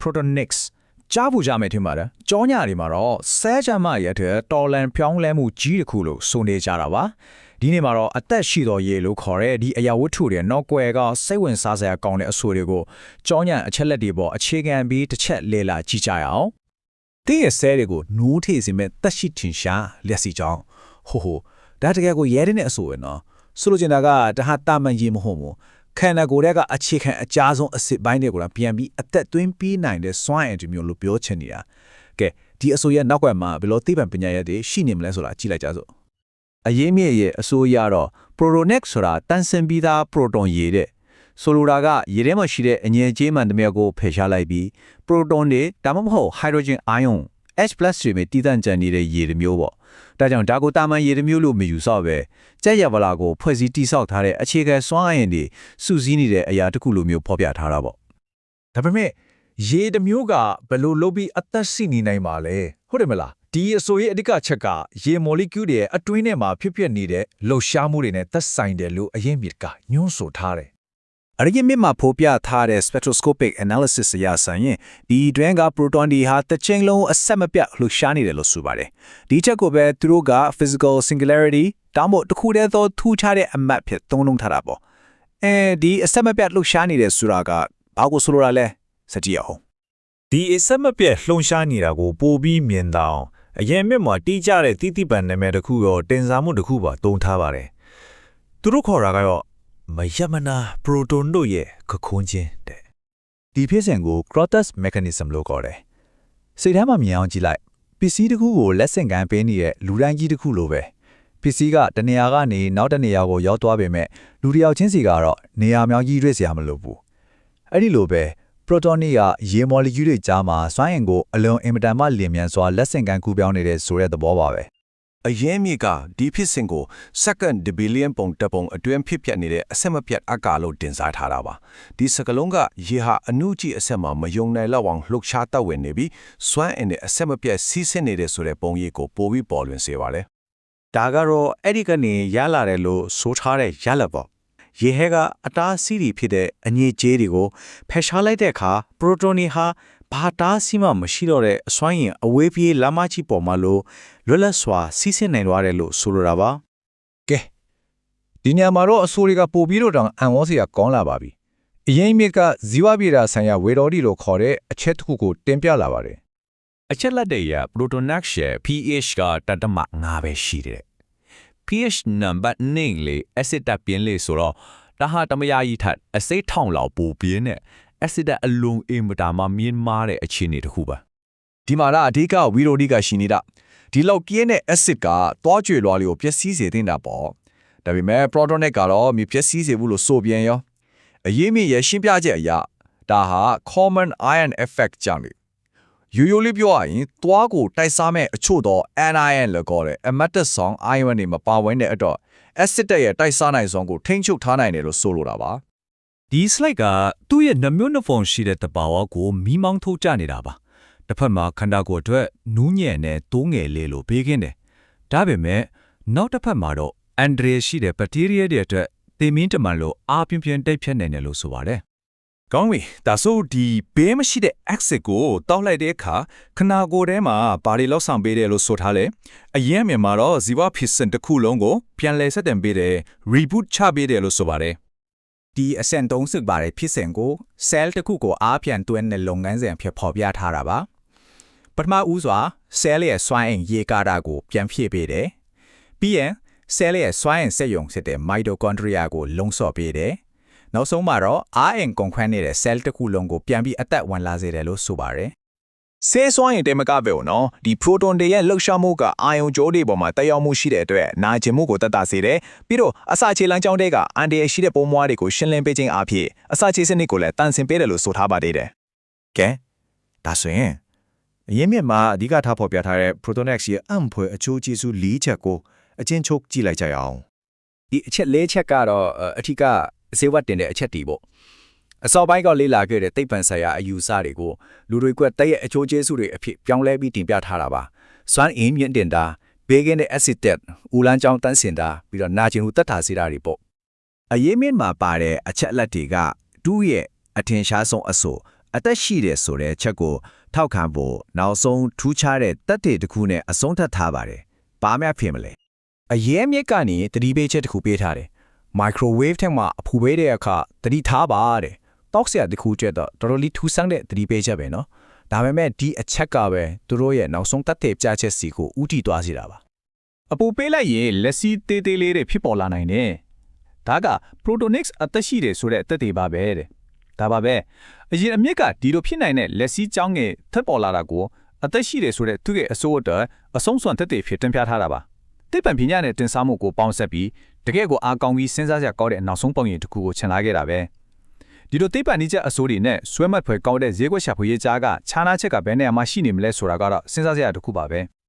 Protonix ကြားဖို့ကြမယ်ထင်ပါတယ်ကြောညာတွေမှာတော့ဆဲချမ်းမရဲ့တဲ့တော်လန်ဖြောင်းလဲမှုကြီးတစ်ခုလို့ဆိုနေကြတာပါဒီနေ့မှာတော့အသက်ရှိတော်ရေလို့ခေါ်တဲ့ဒီအရာဝတ္ထုတွေနောက်ွယ်ကစိတ်ဝင်စားစရာကောင်းတဲ့အဆိုတွေကိုကြောညာအချက်လက်တွေပေါ်အခြေခံပြီးတစ်ချက်လေ့လာကြည့်ကြရအောင်တင်းရဲ့ဆဲတွေကိုနိုးထေစီမဲ့တက်ရှိထင်ရှားလက်စီကြောင်းဟိုဒါတကယ်ကိုရဲတဲ့အဆိုပဲနော်ဆိုလိုချင်တာကတဟာတာမန်ကြီးမဟုတ်ဘူးခန္ဓာကိုယ်ရဲ့ကအခြေခံအကြားဆုံးအစစ်ပိုင်းတွေကိုပြန်ပြီးအသက်သွင်းပြီးနိုင်တဲ့စွမ်းအင်တွေမျိုးလို့ပြောချင်နေတာကဲဒီအဆိုရဲ့နောက်ွယ်မှာဘယ်လိုသိပ္ပံပညာရပ်တွေရှိနေမလဲဆိုတာကြည့်လိုက်ကြစို့အရေးမြစ်ရဲ့အဆိုရတော့ Protonix ဆိုတာတန်ဆင်ပြီးသား proton ရေတဲ့ဆိုလိုတာကရေထဲမှာရှိတဲ့အငြင်းကြေးမှန်တမျှကိုဖယ်ရှားလိုက်ပြီး proton တွေဒါမှမဟုတ် hydrogen ion H+ တွေနဲ့တည်တံ့ကြံနေတဲ့ရေတွေမျိုးပေါ့ဒါကြောင့်ဒါကိုတာမန်ရေတွေမျိုးလို့မယူဆပဲကြက်ရဗလာကိုဖွဲ့စည်းတိဆောက်ထားတဲ့အခြေခံစွမ်းအင်တွေစုစည်းနေတဲ့အရာတစ်ခုလိုမျိုးဖော်ပြထားတာပေါ့ဒါပေမဲ့ရေတစ်မျိုးကဘယ်လိုလုပ်ပြီးအသက်ရှိနေနိုင်မှာလဲဟုတ်တယ်မလားဒီအဆိုရဲ့အဓိကချက်ကရေမော်လီကျူးတွေရဲ့အတွင်းထဲမှာဖြစ်ပျက်နေတဲ့လှုပ်ရှားမှုတွေနဲ့သက်ဆိုင်တယ်လို့အရင်မြစ်ကညွှန်းဆိုထားတယ်အရင်မြစ်မှာဖော်ပြထားတဲ့ spectroscopic analysis အရဆိုရင်ဒီတွင်းက proton တွေဟာတစ်ချိန်လုံးအဆက်မပြတ်လှုပ်ရှားနေတယ်လို့ဆိုပါတယ်ဒီချက်ကိုပဲသူတို့က physical singularity ဒါမှမဟုတ်တစ်ခုတည်းသောထူးခြားတဲ့အမတ်ဖြစ်သုံးလုံးထားတာပေါ့ဒီအဆက်မပြတ်လှုပ်ရှားနေတဲ့ဆိုတာကဘာကိုဆိုလိုတာလဲစကြည့်အောင်ဒီအဆက်မပြတ်လှုပ်ရှားနေတာကိုပိုပြီးမြင်တော့အရင်မြစ်မှာတီးကြတဲ့တိတိပံနာမည်တစ်ခုရောတင်စားမှုတစ်ခုပါသုံးထားပါတယ်သူတို့ခေါ်တာကတော့မယမနာ proton တို့ရဲ့ခခွန်းချင်းတဲ့ဒီဖြစ်စဉ်ကို Crotus mechanism လို့ခေါ်တယ်စိတ်ထဲမှာမြင်အောင်ကြည့်လိုက်ပစ္စည်းတစ်ခုကိုလက်ဆင့်ကမ်းပေးနေတဲ့လူတိုင်းကြီးတစ်ခုလိုပဲပစ္စည်းကတနေရာကနေနောက်တနေရာကိုရောက်သွားပေမဲ့လူတစ်ယောက်ချင်းစီကတော့နေရာမြောင်ကြီးရွေ့စရာမလိုဘူးအဲ့ဒီလိုပဲ proton တွေကရေမော်လီကျူးတွေကြားမှာစွမ်းအင်ကိုအလွန်အင်မတန်မှလျင်မြန်စွာလက်ဆင့်ကမ်းကူးပြောင်းနေတဲ့ဆိုတဲ့သဘောပါပဲအရင်မြစ်ကဒီဖြစ်စဉ်ကို second billion ပုံတပုံအတွင်းဖြစ်ပျက်နေတဲ့အဆက်မပြတ်အကာလို့တင်စားထားတာပါဒီစကလုံးကရေဟာအနုကြီးအဆက်မှာမယုံနိုင်လောက်အောင်လှုပ်ရှားတတ်ဝင်နေပြီးစွမ်းအင်နဲ့အဆက်မပြတ်စီးဆင်းနေတဲ့ဆိုတဲ့ပုံရိပ်ကိုပိုပြီးပေါ်လွင်စေပါတယ်ဒါကတော့အဲ့ဒီကနေရလာတယ်လို့ဆိုထားတဲ့ရလပေါ့ရေဟဲကအတားစီးတွေဖြစ်တဲ့အညစ်အကြေးတွေကိုဖယ်ရှားလိုက်တဲ့အခါ proton တွေဟာဘာတားစီးမှမရှိတော့တဲ့အစွမ်းရည်အဝေးပြေးလမ်းမကြီးပေါ်မှာလို့လွတ်လပ်စွာစီးဆင်းနိုင်သွားတယ်လို့ဆိုလိုတာပါကဲဒီညမှာတော့အဆိုတွေကပို့ပြီးတော့တောင်အံ့ဩစရာကောင်းလာပါပြီအရင်မြစ်ကဇီဝပြေတာဆိုင်ရာဝေတော်ဒီလို့ခေါ်တဲ့အချက်တစ်ခုကိုတင်ပြလာပါတယ်အချက်လက်တွေရ Protonix ရဲ့ pH ကတတမ9ပဲရှိတယ် pH number 9လေ acid တက်ပြင်းလေဆိုတော့ဒါဟာတမယာကြီးထက်အစိတ်ထောင်လောက်ပိုပြင်းတဲ့ acid အလုံးအင်မတာမှမြင့်မားတဲ့အခြေအနေတစ်ခုပါဒီမှာအဓိကဝီရိုဒီကရှိနေတာဒီလောက်ပြင်းတဲ့ acid ကသွားကြွေလွားလေးကိုပျက်စီးစေတင်တာပေါ့ဒါပေမဲ့ Protonix ကတော့မပျက်စီးစေဘူးလို့ဆိုပြန်ရောအရေးမြစ်ရဲ့ရှင်းပြချက်အရဒါဟာ common ion effect ကြောင့်လေရိုးရိုးလေးပြောရရင်သွားကိုတိုက်စားမဲ့အချို့တော့ anion လို့ခေါ်တဲ့အမတ်တဆောင် ion တွေမပါဝင်တဲ့အတွက် acid ရဲ့တိုက်စားနိုင်စွမ်းကိုထိန်းချုပ်ထားနိုင်တယ်လို့ဆိုလိုတာပါဒီ slide ကသူ့ရဲ့နှမျိုးနှဖုံရှိတဲ့တဘာဝကိုမိမောင်းထုတ်ကြနေတာပါတစ်ဖက်မှာခန္ဓာကိုယ်အတွက်နူးညံ့တဲ့တိုးငယ်လေးလိုပေးခင်းတယ်ဒါပေမဲ့နောက်တစ်ဖက်မှာတော့အန်ဒရီရှိတဲ့ဘက်တီးရီးယားတွေအတွက်သေမင်းတမန်လိုအားပြင်းပြင်းတိုက်ဖြတ်နိုင်တယ်လို့ဆိုပါတယ်ကောင်းပြီဒါဆိုဒီဘေးမရှိတဲ့ acid ကိုတောက်လိုက်တဲ့အခါခန္ဓာကိုယ်ထဲမှာဘာတွေလောက်ဆောင်ပေးတယ်လို့ဆိုထားလဲအရင်မြန်မာတော့ဇီဝဖြစ်စဉ်တစ်ခုလုံးကိုပြန်လည်ဆက်တင်ပေးတယ် reboot ချပေးတယ်လို့ဆိုပါတယ်ဒီအဆင့်သုံးစစ်ပါတယ်ဖြစ်စဉ်ကို cell တစ်ခုကိုအားပြန်သွင်းတဲ့လုပ်ငန်းစဉ်ဖြစ်ဖော်ပြထားတာပါပထမဦးစွာ cell ရဲ့စွမ်းအင်ရေကာတာကိုပြန်ဖြည့်ပေးတယ်ပြီးရင် cell ရဲ့စွမ်းအင်စက်ရုံဖြစ်တဲ့ mitochondria ကိုလုံဆော့ပေးတယ်နောက်ဆုံးမှာတော့အားအင်ကုန်ခွန်းနေတဲ့ cell တစ်ခုလုံးကိုပြန်ပြီးအသက်ဝင်လာစေတယ်လို့ဆိုပါတယ်ဆေးစွမ်းရင်တဲမကပဲနော်ဒီ proton တွေရဲ့လှုပ်ရှားမှုကအာယုံကြိုးတွေပေါ်မှာတက်ရောက်မှုရှိတဲ့အတွက်နာကျင်မှုကိုတက်တာစေတယ်ပြီးတော့အစာချေလမ်းကြောင်းတွေကအန်တရာယ်ရှိတဲ့ပုံမွားတွေကိုရှင်းလင်းပေးခြင်းအဖြစ်အစာချေစနစ်ကိုလည်းတန်ဆင်ပေးတယ်လို့ဆိုထားပါသေးတယ်ကဲဒါဆိုရင်အရင်မြစ်မှာအဓိကထားဖော်ပြထားတဲ့ Protonix ရဲ့အံ့ဖွယ်အချိုးကျေးဇူး၄ချက်ကိုအချင်းချုပ်ကြည့်လိုက်ကြရအောင်ဒီအချက်၄ချက်ကတော့အထူးကဈေးဝတ်တင်တဲ့အချက်တီပေါ့အစောပိုင်းကလေးလာခဲ့တဲ့သိပ္ပံဆိုင်ရာအယူအဆတွေကိုလူတွေကတည့်ရဲ့အချိုးကျေးဇူးတွေအဖြစ်ပြောင်းလဲပြီးတင်ပြထားတာပါစွမ်းအင်မြင့်တင်တာဘေးကင်းတဲ့ acid တက်ဦးလန်းချောင်းတန်းစင်တာပြီးတော့နာကျင်မှုတက်တာစေတာတွေပေါ့အရေးမြင့်မှာပါတဲ့အချက်အလက်တွေကတူးရဲ့အထင်ရှားဆုံးအဆို အသက်ရှိတယ်ဆိုတဲ့ချက်ကိုထောက်ခံဖို့နောက်ဆုံးထူးခြားတဲ့တက်တဲ့တစ်ခုနဲ့အဆုံးသတ်ထားပါတယ်။ဘာမှဖြစ်မလဲ အရေးမြစ်ကနေသတိပေးချက်တစ်ခုပေးထားတယ်။ microwave ထဲမှာအပူပေးတဲ့အခါသတိထားပါတဲ့။တောက်ဆရာတစ်ခုကျတော့တော်တော်လေးထူးဆန်းတဲ့သတိပေးချက်ပဲနော်။ဒါပေမဲ့ဒီအချက်ကပဲသူတို့ရဲ့နောက်ဆုံးတက်တဲ့ပြချက်စီကိုဥတီသွားစေတာပါ။ အပူပေးလိုက်ရင်လက်စီသေးသေးလေးတွေဖြစ်ပေါ်လာနိုင်တယ်။ဒါက Protonix အသက်ရှိတယ်ဆိုတဲ့အသက်တွေပါပဲတဲ့။ဒါပါပဲ။အရင်အမြစ်ကဒီလိုဖြစ်နိုင်တဲ့လက်စီကြောင်းငယ်ထပ်ပေါ်လာတာကိုအသက်ရှိတယ်ဆိုတဲ့သူ့ရဲ့အစိုးရအဆုံးစွန်သက်တွေဖြစ်တင်ပြထားတာပါ။တိပ္ပံပညာနဲ့တင်စားမှုကိုပေါင်းဆက်ပြီးတကယ့်ကိုအားကောင်းပြီးစဉ်းစားစရာကောင်းတဲ့နောက်ဆုံးပုံရိပ်တစ်ခုကိုချန်လာခဲ့တာပဲ။ဒီလိုတိပ္ပံနည်းချက်အစိုးတွေနဲ့ဆွဲမှတ်ဖွယ်ကောင်းတဲ့ဈေးကွက်ရှာဖွေရေးကြားကခြားနာချက်ကဘယ်နေရာမှာရှိနေမလဲဆိုတာကတော့စဉ်းစားစရာတစ်ခုပါပဲ။